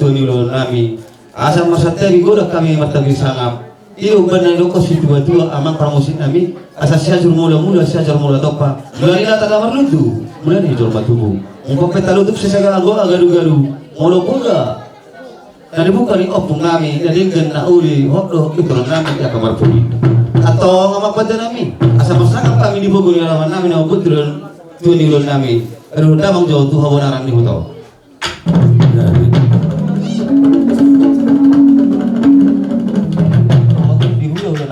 tuani lo nami asa masatya gigoda kami matagi sangap iyo bana loko situ batu amang promosi nami asa syajar mula syajar mula topa mulai nata kamar lutu mulai ni jol batubu umpam petalu tu sesaga anggo agaru-garu molo boga nari bukan ni opung nami nari gen na uli hodo itu nami ya kamar puli atau ngamak pada nami asa masangap kami di Bogor alaman nami na putron tuani lo nami aduh damang jauh tu hawa narang ni hutau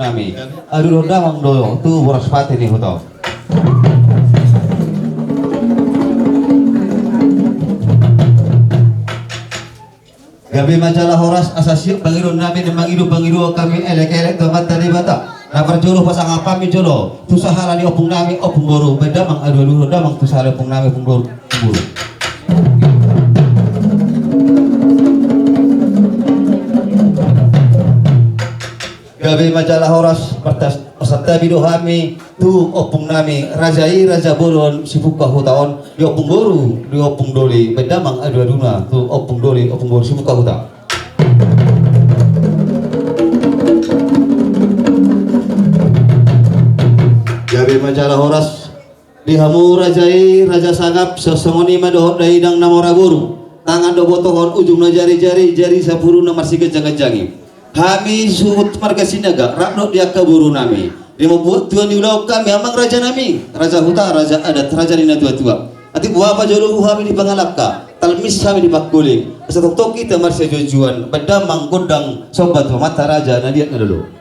nami aduh damang doyong tu boras pati ni hutau gabi majalah horas asasiuk pangiru nami dan pangiru kami elek-elek tempat tadi bata napar jolo pasang apa mi jolo tu sahara ni opung nami opung boru bedamang aduh damang tu sahara opung nami opung boru gabi majalah horas pertas peserta bidohami tu opung nami rajai raja boron sibuka hutaon di opung boru di opung doli bedamang adu-aduna tu opung doli opung boru sibuka huta gabi majalah horas dihamu rajai raja sangap sesongoni madohot dai dang namora guru tangan do botohon ujung na jari-jari jari sapuru na masih kejang-kejangi kami suhut marga sinaga rakno dia keburu nami dia membuat tuan diulau kami amang raja nami raja huta raja adat raja nina tua-tua ati buah apa jolo kami di pangalapka talmis kami di pakuling asa tok kita marsya jojuan bedamang gondang sobat mata raja nadia na dulu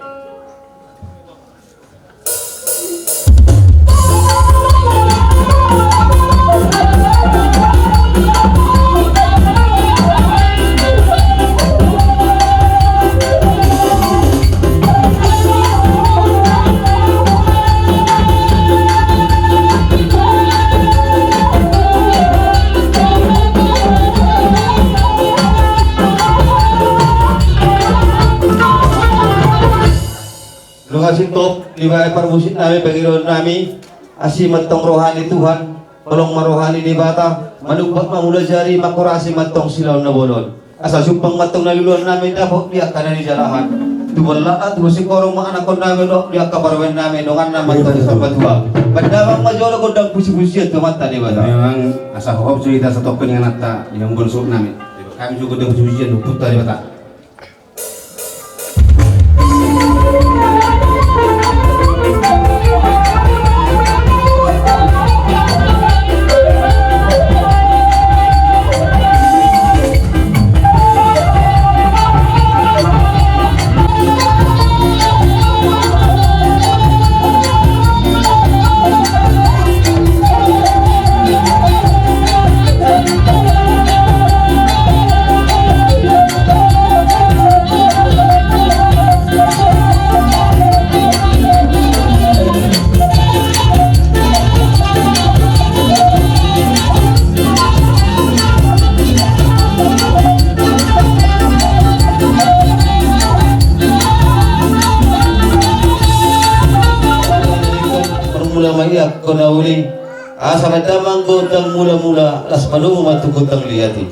kasih top liwai permusik nami pengiron nami asih mentong rohani Tuhan tolong marohani di bata manubak mamula jari makurasi mentong silau nabolon asa supang matong naluluan nami dapok dia kana di jalahan tuwala tu si korong ma anak nami dok dia kabarwen nami dongan nama tadi sahabat tua badawang majolo gondang pusi-pusi tu mata di bata memang asa hop cerita satu dengan nata yang gonsuk nami kami juga gondang pusi-pusi putar di bata kona uling asa madamang gondang mula-mula las malumu matukutang liyati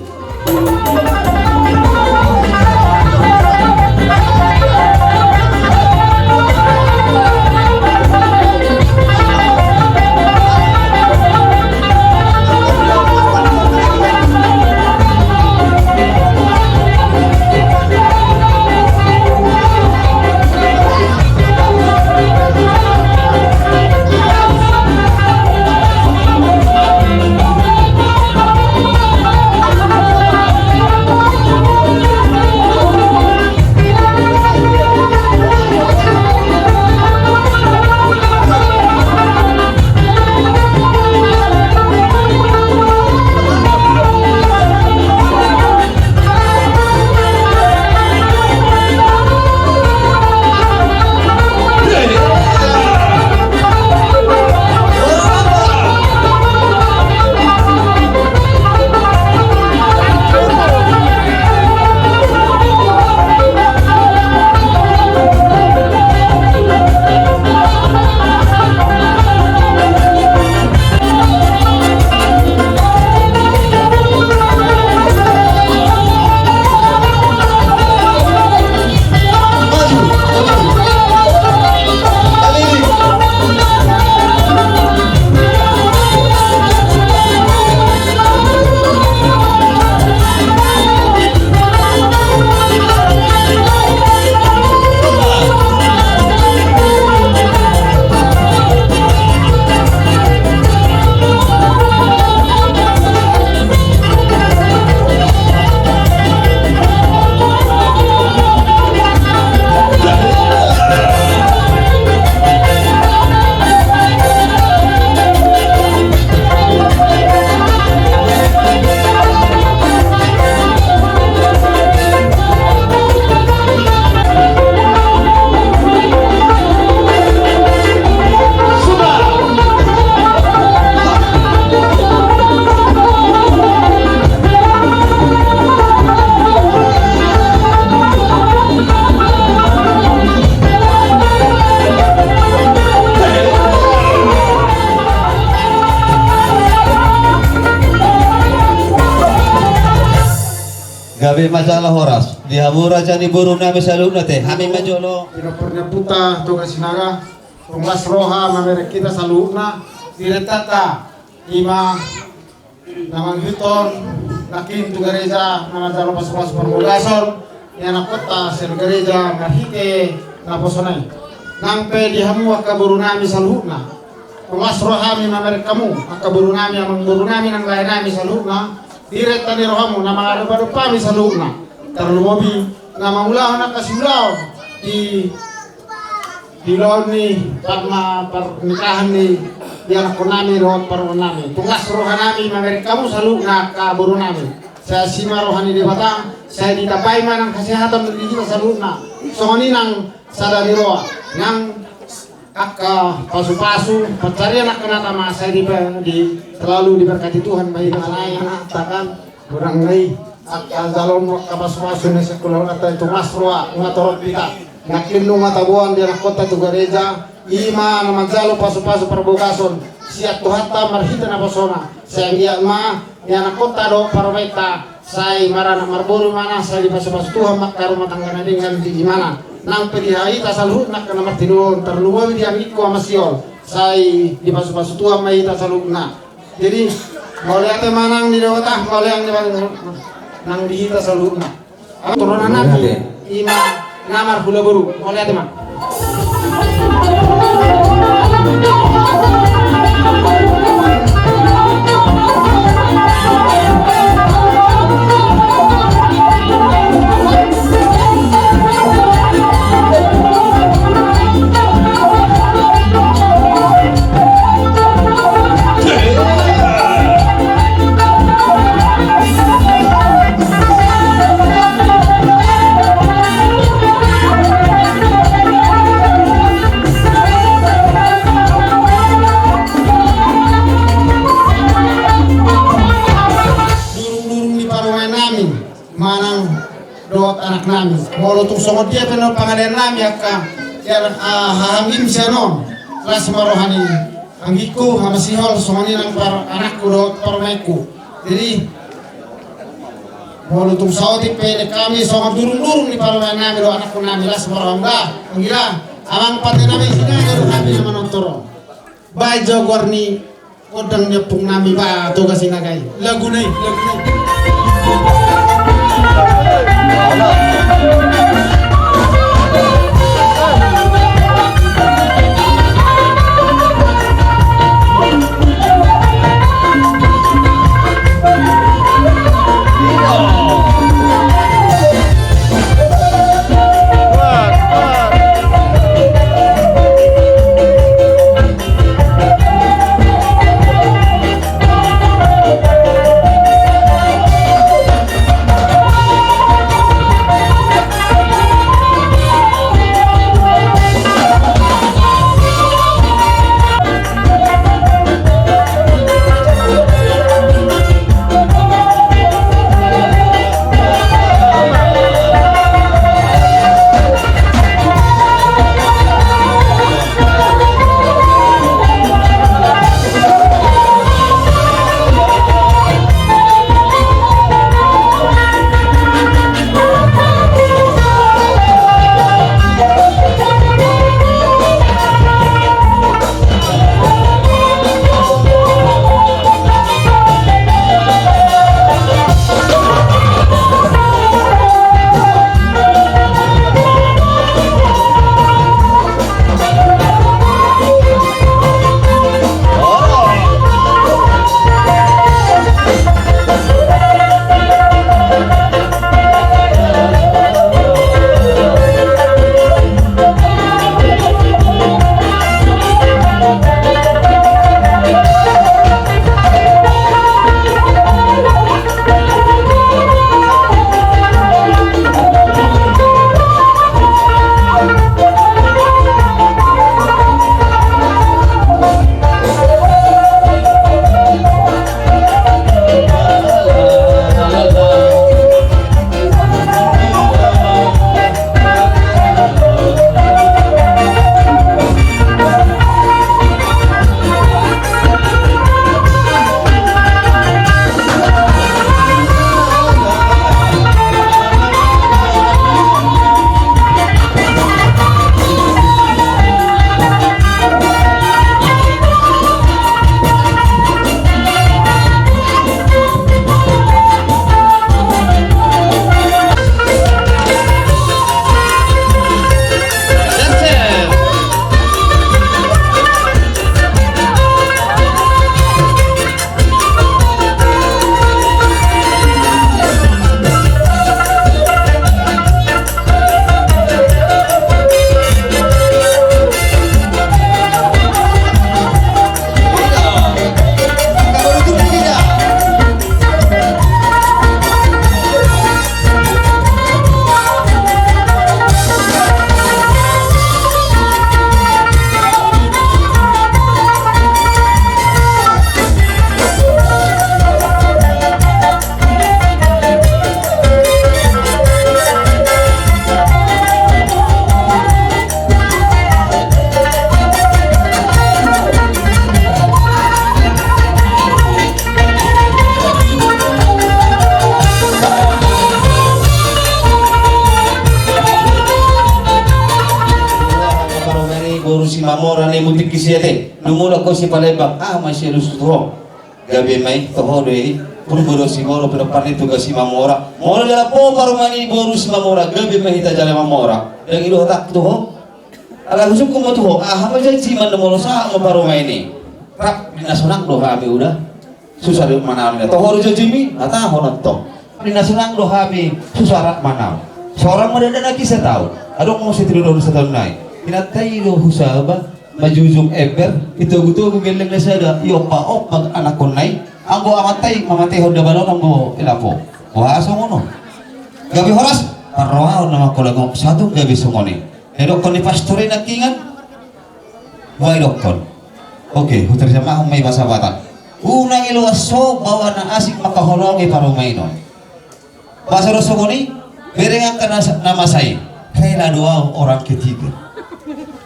Labi masalah horas. Dihamura jani burung nami saluna teh. Hami majolo. Pinapornya puta tugas sinaga. Tunglas roha mamerek kita saluna. Diretata ima naman hiton nakin tu gereja naman jalo pas-pas permugason yang kota sel gereja marhite na posonai nampe dihamu akaburu nami saluna tunglas roha mi mamerek kamu akaburu nami amang buru nami nang lain nami saluna direta ni rohamu nama ada baru pami saluna terlalu mobi nama ulah nak kasih ulah di lawan ni karena pernikahan ni yang aku nami rohan paru nami tugas rohan nami memberi kamu selalu nak kaburu nami saya sima rohani di batang saya ditapai manang kesehatan di kita selalu nak songoni nang sadari roha nang akka pasu-pasu pencarian nak kena tama saya selalu diberkati Tuhan baik dengan takkan kurang lagi akka jalon akka pasu-pasu ni sekolah kata itu mas roha ngatorot kita nakin nunga tabuan di kota tu gereja ima na magjalo pasu-pasu perbukason siat tuhata marhita na pasona saya dia ma ya na kota do parweta saya marana marburu mana saya di pasu-pasu Tuhan makar rumah tangga na dengan di mana nang pedihai tasalhut nak kana martinun terluwa di amiku amasiol saya di pasu-pasu Tuhan mai tasalhut na jadi mau lihat manang di dewata mau yang di nang di tasalhut na turunan nabi ima namar hula baru mau lihat teman anak nami, walau tu songot dia penuh pengadilan nami akka, ya hamim sianon, kelas marohani, anggiku hamasihol songoni nang par anakku do parmaiku, jadi walau tu saudi pede kami songot durung di parmai nami do anakku nami kelas marohanga, angira, amang pati nami sini do nami zaman nonton, baik jogorni, kodang nyepung nami ba tugas sinagai, lagu nih. boru si mamora ni mutik kisiete numula ko si palebang masih lusuho gabi mai tohode pun boru si moro pero parni tuga si mamora moro dala po parumani boru si mamora gabi mai hita jale mamora dan ilo tak tuho ala husuk ko mo tuho hama jai si man moro sa mo parumai ni rap dinasunang do kami udah susah di mana nih tohoro jimi ata honan to dinasunang do kami susah mana seorang muda lagi saya tahu ada mau saya tidur setahun naik kinatai lo husaba majujung eper itu gutu geleng na sada yo pa op mag anak ko naik anggo amatay mamatay hoda balon anggo ilapo wah songono gabi horas parwa nama ko lago satu gabi songoni dokon ni pastore nakingan wai dokon oke hutar jamaah may basa bata unang ilo aso bawa na asik makaholongi parumainon basa songoni berengang kana nama saya kailan doang orang ketiga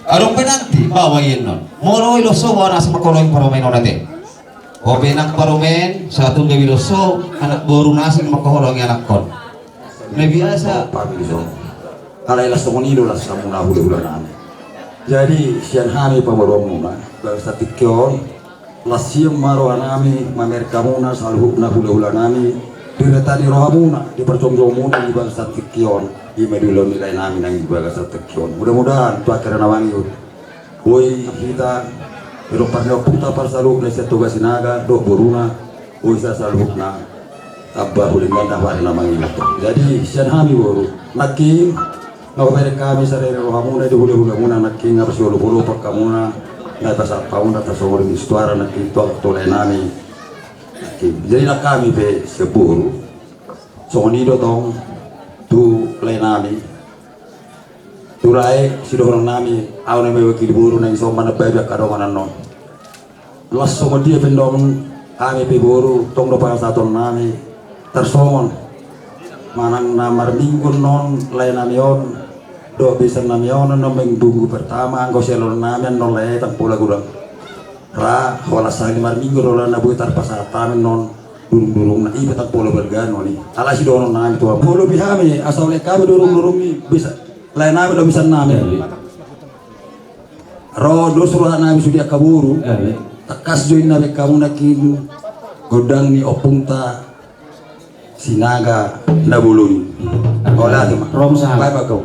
arong penanti bawa non moro iloso bawa nasa makolong parumay no nate o benak parumen satu gabi loso anak baru nasi makolong anak kon na biasa pamilyo alay las tungonido las samuna huli-hulan jadi sian hari pamaruang muna bangsa tikyon las siyang maruhan nami mamerka muna salhubna huli-hulan nami dinetani roha muna dipercomjong muna di bangsa tikyon di medulon nilai namin ang ibaga sa teksyon. Mudah-mudahan tua kira nawang yun. Uy kita pero parno punta par saluk na sa tugas sinaga do boruna uy sa saluk na abba huling ganda pare namang ito. Jadi siyan hami boru naking ngawere kami sa rere roha muna di huli-huli muna naking ngapos yolo-holo pa kamuna na basa pauna ta sa orin istuara naking to tolay nami. Jadi na kami be seburu sonido tong tu lain nami turai sidohorang nami awne me wakil buru nang so mana bebe kadongan non lasso mo dia pendong kami pe buru tong do para saton nami tersongon manang namar minggu non lain nami on do bisa nami on no minggu pertama anggo selon nami non lain tak pula gudang ra hola sali mar minggu rola na buitar pasatan non durung-durung na iba tak polo bergano ni ala si dono na ito polo bihami asal le kami durung-durung ni bisa lain namin do bisa namin ro do suruhan namin sudia kaburu takas join na kamu nakin godang ni opungta sinaga na bulun wala di ma rom sa bye bye go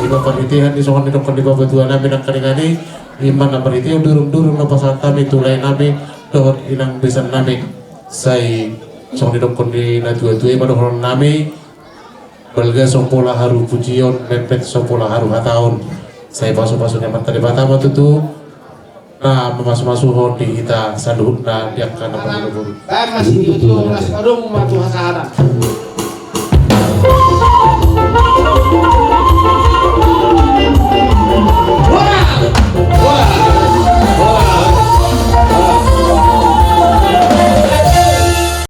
Iba panitihan di sokan itu kan di bawah dua namin ang kaningani iman na panitihan durung-durung na pasal kami tulay namin doon inang bisan namin say sokan itu kan di na dua-dua iba doon namin balga sopola haru pujion mepet sopola haru hataon say paso-paso nyaman tadi batama tutu na masuk-masuk di kita saduh na diak kana Baik masih itu mas padung matu hasaharan.